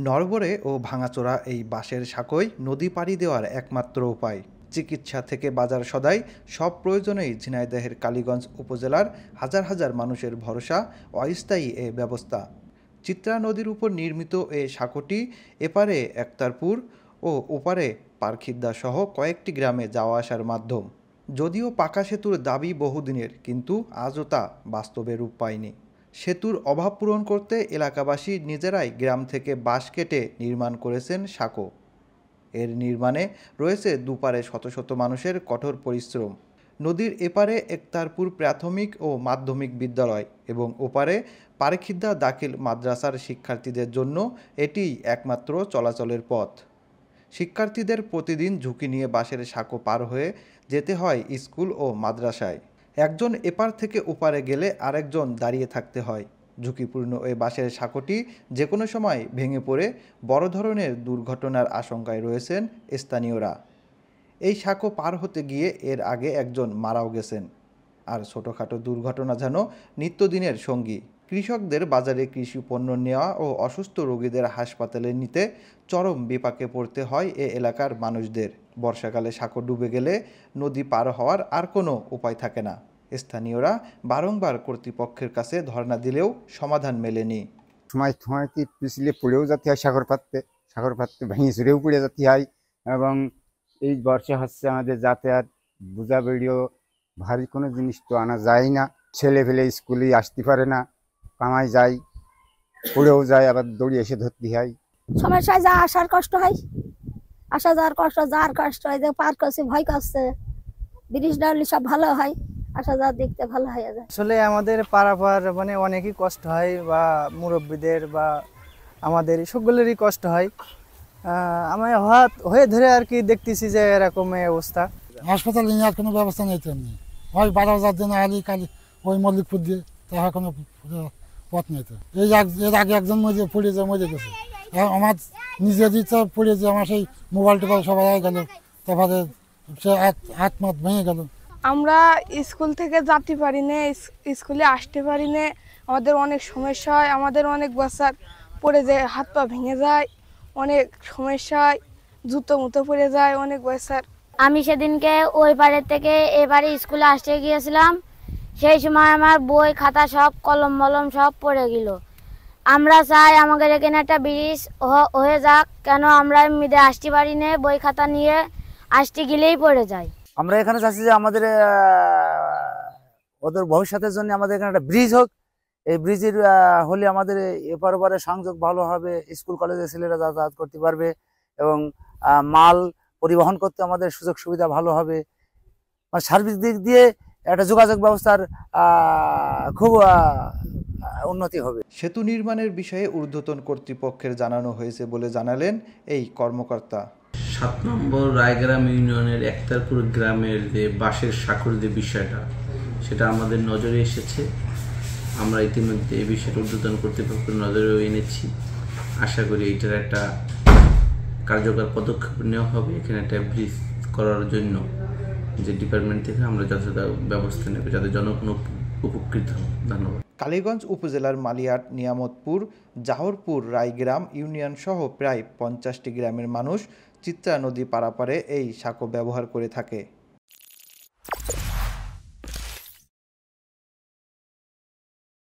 নড়বড়ে ও ভাঙাচোরা এই বাঁশের সাঁকোই নদী পাড়ি দেওয়ার একমাত্র উপায়। চিকিৎসা থেকে বাজার সদাই সব প্রয়োজনেই ঝিনাইদহের কালীগঞ্জ উপজেলার হাজার হাজার মানুষের ভরসা অস্থায়ী এ ব্যবস্থা। চিত্রা নদীর উপর নির্মিত এ সাঁকোটি এপারে একতারপুর ও ওপারে পারখিদ্দা সহ কয়েকটি গ্রামে যাওয়া আসার মাধ্যম। যদিও পাকা সেতুর দাবি বহুদিনের, কিন্তু আজও তা বাস্তবে রূপ পায়নি। সেতুর অভাব পূরণ করতে এলাকাবাসী নিজেরাই গ্রাম থেকে বাঁশ কেটে নির্মাণ করেছেন সাঁকো। এর নির্মাণে রয়েছে দুপারে শত শত মানুষের কঠোর পরিশ্রম। নদীর এপারে একতারপুর প্রাথমিক ও মাধ্যমিক বিদ্যালয় এবং ওপারে পারখিদ্দা দাখিল মাদ্রাসার শিক্ষার্থীদের জন্য এটিই একমাত্র চলাচলের পথ। শিক্ষার্থীদের প্রতিদিন ঝুঁকি নিয়ে বাঁশের সাঁকো পার হয়ে যেতে হয় স্কুল ও মাদ্রাসায়। একজন এপার থেকে ওপারে গেলে আরেকজন দাঁড়িয়ে থাকতে হয়। ঝুঁকিপূর্ণ এই বাঁশের সাঁকোটি যে কোনো সময় ভেঙে পড়ে বড় ধরনের দুর্ঘটনার আশঙ্কায় রয়েছেন স্থানীয়রা। এই সাঁকো পার হতে গিয়ে এর আগে একজন মারাও গেছেন। আর ছোটোখাটো দুর্ঘটনা যেন নিত্যদিনের সঙ্গী। কৃষকদের বাজারে কৃষি পণ্য নেওয়া ও অসুস্থ রোগীদের হাসপাতালে নিতে চরম বিপাকে পড়তে হয় এ এলাকার মানুষদের। বর্ষাকালে সাঁকো ডুবে গেলে নদী পার হওয়ার আর কোনো উপায় থাকে না। স্থানীয়রা বারংবার কর্তৃপক্ষের কাছে ধর্ণা দিলেও সমাধান মেলেনি। সময় পিছলে পড়েও যেতে হয়, সাগর পাততে ভেঙে চুরেও পড়ে যেতে হয়। এবং এই বর্ষা হচ্ছে আমাদের যাতায়াত বোঝা বেড়িয়েও ভারী কোনো জিনিস তো আনা যায় না। ছেলে ফেলে স্কুলে আসতে পারে না, কামাই যায়, পড়েও যায়, আবার দৌড়িয়ে এসে ধরতে হয়। সমস্যায় যা আসার কষ্ট হয়, আসা যাওয়ার কষ্ট, যাওয়ার কষ্ট হয়, যে পার করছে ভয় করছে। ব্রিজ ডাউলি সব ভালো হয়, আসা যাওয়া দেখতে ভালো হয়ে যায়। আসলে আমাদের পারাপার মানে অনেকই কষ্ট হয়, বা মুরব্বীদের বা আমাদের সকলেরই কষ্ট হয়। আমি হয়ে ধরে আর কি দেখতেছি যে এরকম অবস্থা। হাসপাতালে নেওয়ার কোনো ব্যবস্থা নেই, তেমনি হয় বাজার যার জন্য আলি কালি ওই মল্লিকপুর দিয়ে, তাহার কোনো পথ নেই। তো এর আগে একজন মরে গেছে। আমার নিজের ইচ্ছা পড়ে যে আমার সেই মোবাইল টোবাইল সবাই গেল, তারপরে সে হাত মাত ভেঙে গেল। আমরা স্কুল থেকে যেতে পারি না, স্কুলে আসতে পারি না, আমাদের অনেক সমস্যা হয়। আমাদের অনেক বাচ্চার পড়ে যায়, হাত পা ভেঙে যায়, অনেক সমস্যা হয়, জুতো মুতো পড়ে যায় অনেক বাচ্চার। আমি সেদিনকে ওই পাড়ের থেকে এবারে স্কুলে আসতে গিয়েছিলাম, সেই সময় আমার বই খাতা সব কলম মলম সব পড়ে গেল। আমরা চাই আমাদের এখানে একটা ব্রিজ হয়ে যাক, কেন আমরা এমনিতে আসতে পারি না, বই খাতা নিয়ে আসতে গেলেই পড়ে যায়। আমরা এখানে চাচ্ছি যে আমাদের ওদের ভবিষ্যতের জন্য আমাদের এখানে একটা ব্রিজ হোক। এই ব্রিজের হলে আমাদের এপার ওপারে সংযোগ ভালো হবে, স্কুল কলেজের ছেলেরা যাতায়াত করতে পারবে এবং মাল পরিবহন করতে আমাদের সুযোগ সুবিধা ভালো হবে। মানে সার্বিক দিক দিয়ে একটা যোগাযোগ ব্যবস্থার খুব উন্নতি হবে। সেতু নির্মাণের বিষয়ে ঊর্ধ্বতন কর্তৃপক্ষের জানানো হয়েছে বলে জানালেন এই কর্মকর্তা। ৭ নম্বর রায়গ্রাম ইউনিয়নের একতারপুর গ্রামের যে বাঁশের সাঁকোর যে বিষয়টা, সেটা আমাদের নজরে এসেছে। আমরা ইতিমধ্যে এই বিষয়টা ঊর্ধ্বতন কর্তৃপক্ষের নজরেও এনেছি। আশা করি এইটার একটা কার্যকর পদক্ষেপ নেওয়া হবে। এখানে একটা ব্রিজ করার জন্য যে ডিপার্টমেন্ট থেকে আমরা যথাযথ ব্যবস্থা নেব, যাতে জনগণ উপকৃত হয়। ধন্যবাদ। কালীগঞ্জ উপজেলার মালিয়াট, নিয়ামতপুর, জাহরপুর, রায়গ্রাম ইউনিয়ন সহ প্রায় 50টি গ্রামের মানুষ চিত্রা নদী পারাপারে এই সাঁকো ব্যবহার করে থাকে।